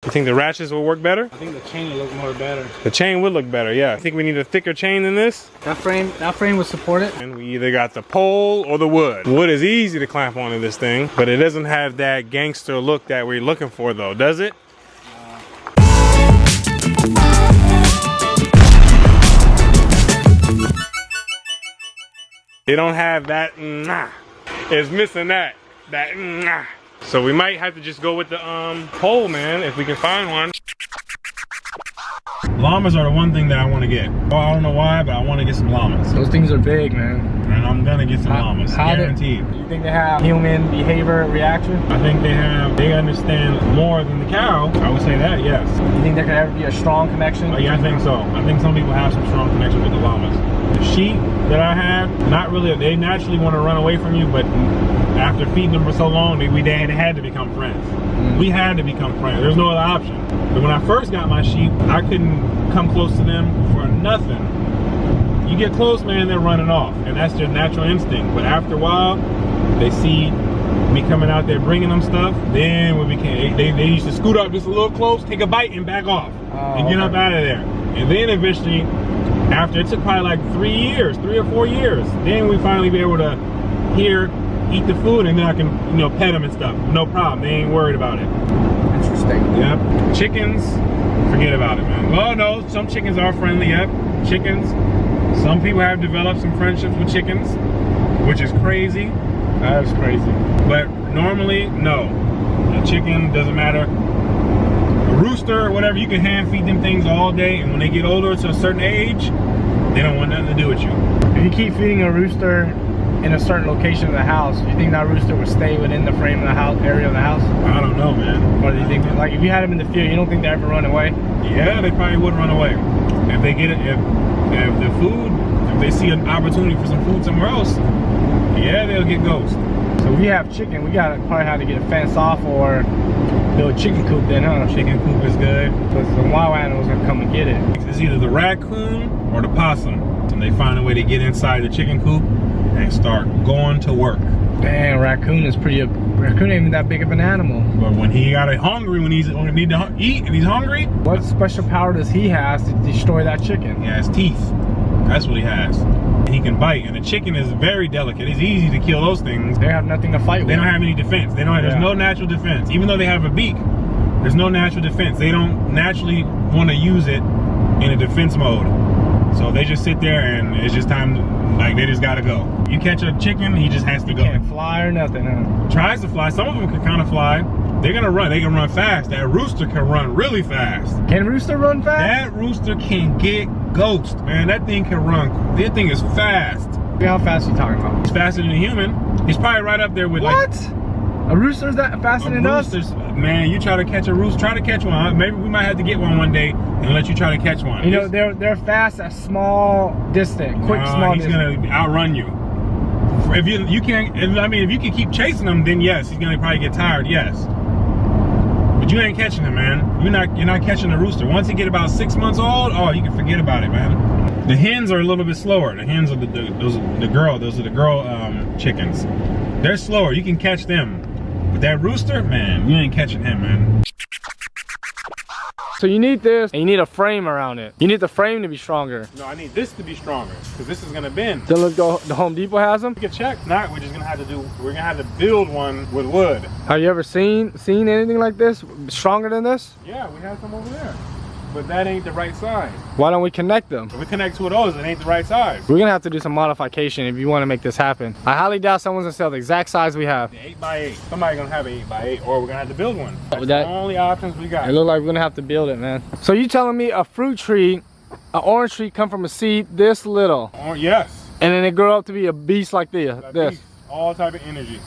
You think the ratchets will work better? I think the chain will look more better. The chain would look better, yeah. I think we need a thicker chain than this. That frame would support it. And we either got the pole or the wood. Wood is easy to clamp onto this thing, but it doesn't have that gangster look that we're looking for though, does it? It don't have that nah. It's missing that nah. So we might have to just go with the pole, man, if we can find one. Llamas are the one thing that I want to get. Oh, I don't know why, but I want to get some llamas. Those things are big, man. And I'm gonna get some llamas, guaranteed. You think they have human behavior reaction? I think they understand more than the cow. I would say that, yes. You think there could ever be a strong connection? Oh, yeah, I think so. I think some people have some strong connection with the llamas. The sheep that I have, not really, they naturally want to run away from you, but after feeding them for so long, they had to become friends. We had to become friends. There's no other option. But when I first got my sheep, I couldn't come close to them for nothing. You get close, man, they're running off, and that's their natural instinct. But after a while, they see me coming out there bringing them stuff. Then we became, they used to scoot up just a little close, take a bite, and back off, and get up out of there. And then eventually, after it took probably like 3 or 4 years, then we finally be able to eat the food, and then I can, you know, pet them and stuff. No problem. They ain't worried about it. Interesting. Yep. Chickens, forget about it, man. Well, no, some chickens are friendly. Yep. Chickens. Some people have developed some friendships with chickens, which is crazy. That is crazy. But normally, no. A chicken doesn't matter. A rooster or whatever, you can hand feed them things all day, and when they get older to a certain age, they don't want nothing to do with you. If you keep feeding a rooster in a certain location of the house, do you think that rooster would stay within the frame of the house, area of the house? I don't know, man. Or do you think, like, if you had them in the field, you don't think they ever run away? Yeah, they probably would run away. If they get it, if the food, if they see an opportunity for some food somewhere else, yeah, they'll get ghost. So if we have chicken, we gotta probably have to get a fence off or build a chicken coop then, huh? Chicken coop is good. Because the wild animals are gonna come and get it. It's either the raccoon or the possum. And they find a way to get inside the chicken coop and start going to work. Dang, raccoon ain't even that big of an animal. But when he got hungry, when he need to eat and he's hungry, what special power does he have to destroy that chicken? He has teeth. That's what he has. He can bite, and the chicken is very delicate. It's easy to kill those things. They have nothing to fight with. They don't have any defense. They don't. There's no natural defense. Even though they have a beak, there's no natural defense. They don't naturally want to use it in a defense mode. So they just sit there, and it's just time. Like, they just gotta go. You catch a chicken, he just has to go. He can't fly or nothing, huh? Tries to fly. Some of them can kind of fly. They're gonna run. They can run fast. That rooster can run really fast. Can rooster run fast? That rooster can get ghost, man. That thing can run. That thing is fast. How fast are you talking about? He's faster than a human. He's probably right up there with what? A rooster's that faster than us? Man, you try to catch a rooster, try to catch one. Huh? Maybe we might have to get one day and let you try to catch one. You know, they're fast at small distance, small distance. He's gonna outrun you. If you can't, I mean, if you can keep chasing him, then yes, he's gonna probably get tired. Yes, but you ain't catching him, man. You're not catching the rooster. Once he get about 6 months old, oh, you can forget about it, man. The hens are a little bit slower. The hens are those are the girl chickens. They're slower. You can catch them. But that rooster, man, you ain't catching him, man. So you need this, and you need a frame around it. You need the frame to be stronger. No, I need this to be stronger, because this is gonna bend. Then let's go, the Home Depot has them? We can check. If not, we're gonna have to build one with wood. Have you ever seen anything like this? Stronger than this? Yeah, we have some over there. But that ain't the right size. Why don't we connect them? If we connect two of those, it ain't the right size. We're gonna have to do some modification if you want to make this happen. I highly doubt someone's gonna sell the exact size we have. The 8x8. Somebody's gonna have an 8x8, or we're gonna have to build one. That's the only options we got. It looks like we're gonna have to build it, man. So you telling me a fruit tree, an orange tree come from a seed this little? Yes. And then it grow up to be a beast like this? Beast, all type of energy.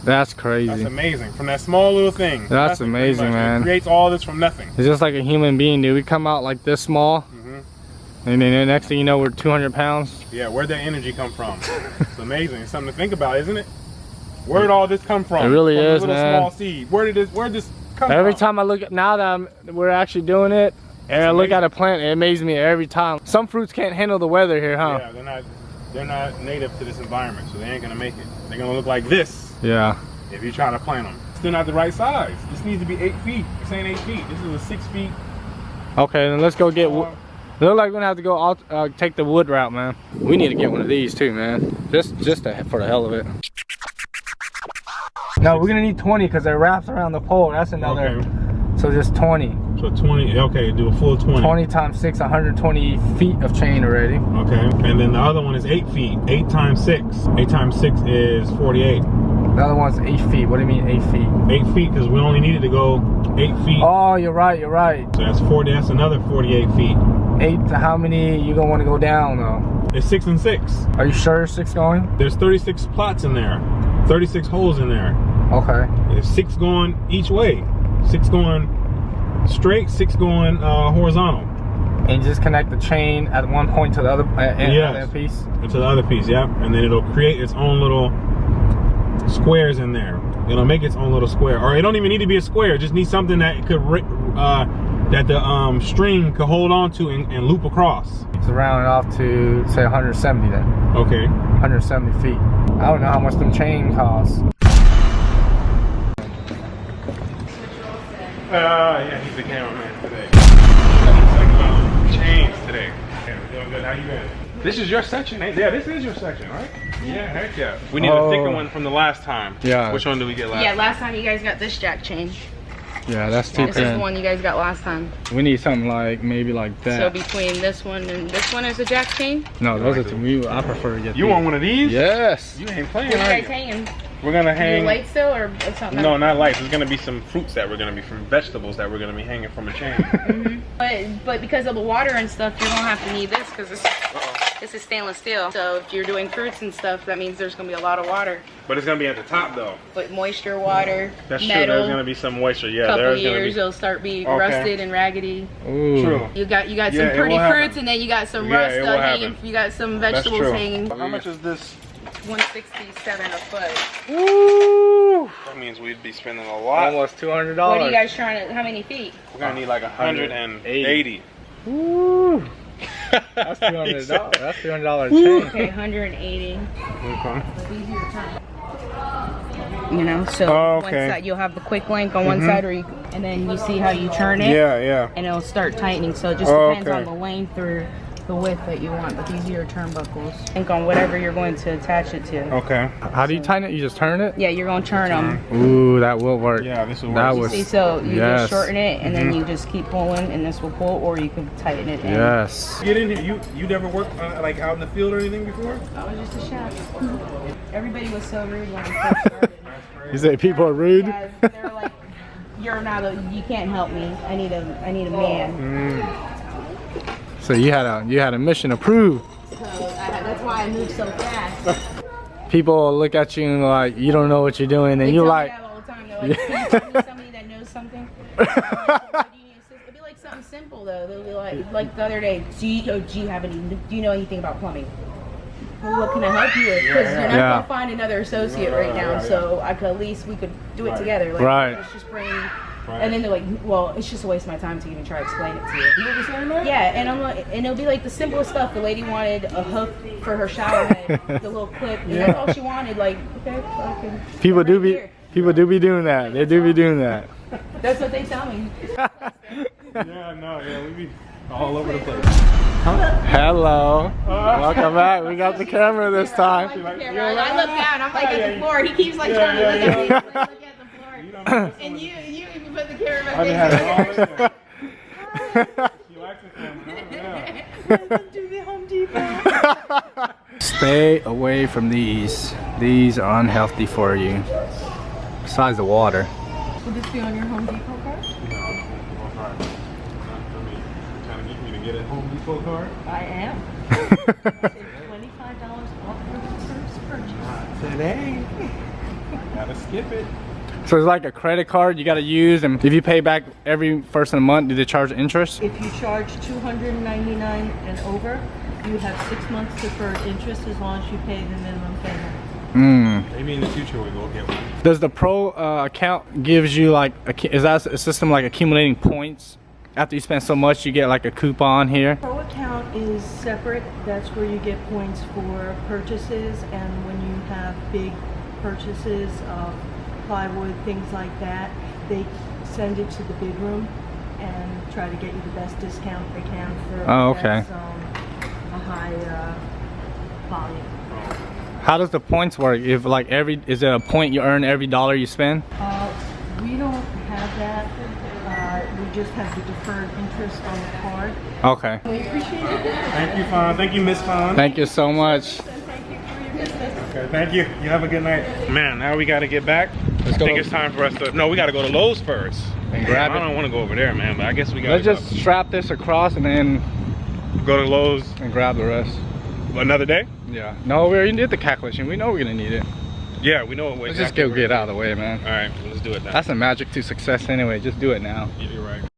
That's crazy. That's amazing. From that small little thing. That's amazing, man. It creates all this from nothing. It's just like a human being, dude. We come out like this small, and then the next thing you know, we're 200 pounds. Yeah, where'd that energy come from? It's amazing. It's something to think about, isn't it? Where'd all this come from? It really from is, a little man. Small seed. Where'd this come from? Every time I look at, now that we're actually doing it, and I look at a plant, it amazes me every time. Some fruits can't handle the weather here, huh? Yeah, they're not native to this environment, so they ain't gonna make it. They're gonna look like this. Yeah. If you try to plant them. still not the right size. This needs to be 8 feet. This ain't 8 feet. This is a 6 feet. Okay, then let's go get. Look like we're gonna have to go take the wood route, man. We need to get one of these too, man. Just for the hell of it. No, we're gonna need 20 because they're wrapped around the pole. That's another. Okay. So just 20. So 20. Okay, do a full 20. 20 times 6, 120 feet of chain already. Okay, and then the other one is 8 feet. 8 times 6. 8 times 6 is 48. The other one's 8 feet. What do you mean 8 feet? 8 feet because we only needed to go 8 feet. Oh, you're right. You're right. So that's 40. That's another 48 feet. 8 to how many you gonna want to go down though? It's 6 and 6. Are you sure 6 going? There's 36 plots in there. 36 holes in there. Okay. There's 6 going each way. 6 going straight, 6 going horizontal. And just connect the chain at one point to the other other piece? To the other piece, yeah. And then it'll create its own little squares in there. It'll make its own little square. Or it don't even need to be a square. It just needs something that it could that the string could hold on to and loop across. So round it off to say 170 then. Okay. 170 feet. I don't know how much them chain costs. Yeah, he's the cameraman today. Chains today. Yeah, we're doing good. How you been? This is your section, ain't? Yeah, this is your section, right? Yeah, heck yeah. We need a thicker one from the last time. Yeah. Which one did we get last? Yeah, last time you guys got this jack chain. Yeah, that's too This is the one you guys got last time. We need something like maybe like that. So between this one and this one is a jack chain? No, those are to me. I prefer to get You want one of these? Yes. You ain't playing, What are you are guys you? hanging? We're gonna hang. Lights still or something? No, not lights. There's gonna be some fruits that we're gonna be from vegetables that we're gonna be hanging from a chain. But because of the water and stuff, you're gonna have to need this because this is stainless steel. So if you're doing fruits and stuff, that means there's gonna be a lot of water. But it's gonna be at the top though. But moisture, water, That's metal. true. There's gonna be some moisture. Yeah, Couple there's years, gonna it'll start being Okay. rusted and raggedy. Ooh. True. You got Yeah, some it pretty will fruits, happen. and then you got some Yeah, rust it will hanging. happen. You got some That's vegetables true. hanging. How much is this? 167 a foot. Woo! That means we'd be spending a lot. Almost $200. What are you guys trying to? How many feet? We're gonna need like 180. Woo! That's $200. That's $200 chain. Okay, 180. Okay. You know, so Oh, one okay. side you'll have the quick link on one side, and then you see how you turn it, Yeah. and it'll start tightening. So it just Oh, depends okay. on the length or the width that you want. But these are your turnbuckles. Think on whatever you're going to attach it to. Okay. How do you tighten it? You just turn it? Yeah, you're gonna turn them. Ooh, that will work. Yeah, this will That work. was See, so you yes. just shorten it, and then you just keep pulling, and this will pull, or you can tighten it. In. Yes. Get in here. You never worked like out in the field or anything before? I was just a chef. Everybody was so rude when I first started. You say people are rude? Yeah, they were like, "You're not a. You can't help me. I need a man." So you had a mission to prove. So that's why I moved so fast. People look at you and like you don't know what you're doing, and They you tell like. me that all the time. They're like, "Can you tell me somebody that knows something?" I'm like, "Well, do you need assist?" It'll be like something simple though. They'll be like the other day, do you know anything about plumbing? Well, what can I help you with? Because you're not Yeah. gonna find another associate right now, so I could at least we could do it together. Like, Right. Let's just bring. And then they're like, well, it's just a waste of my time to even try to explain it to you. You were saying that? Yeah, and I'm like, and it'll be like the simplest stuff. The lady wanted a hook for her shower head, the little clip, and that's all she wanted. Like, okay, fucking. People do right be here. people do be doing that. They do be doing that. That's what they tell me. Yeah, we be all over the place. Hello. Welcome back. We got the camera this time. I look down. I'm like at the floor. He keeps like trying to look at me. I look at the floor. And you even put the camera back in. You like the camera? To the Home Depot. Stay away from these. These are unhealthy for you. Besides the water. Would this be on your Home Depot card? Trying to get me to get a Home Depot card? I am. $25 off for the first purchase. Today. Gotta skip it. So it's like a credit card you got to use, and if you pay back every first of the month, do they charge interest? If you charge $299 and over, you have 6 months deferred interest as long as you pay the minimum payment. Maybe in the future we will get one. Does the pro account gives you like is that a system like accumulating points? After you spend so much, you get like a coupon here. Pro account is separate. That's where you get points for purchases, and when you have big purchases of plywood, things like that. They send it to the bid room and try to get you the best discount they can for Oh, okay. a high volume. How does the points work? If like is there a point you earn every dollar you spend? We don't have that. We just have the deferred interest on the card. Okay. We appreciate it. Thank you, Fawn. Thank you, Miss Fawn. Thank you so much. Thank you for your business. Okay, thank you. You have a good night. Man, now we got to get back. Let's I go. think it's time for us to. No, we got to go to Lowe's first. And grab I it. don't want to go over there, man, but I guess we got to Let's just strap this across and then go to Lowe's and grab the rest. another day. Yeah. No, we already did the calculation. We know we're gonna need it. Yeah, we know what. Let's just get out of the way, man. All right, let's do it now. That's the magic to success anyway. Just do it now. You're right.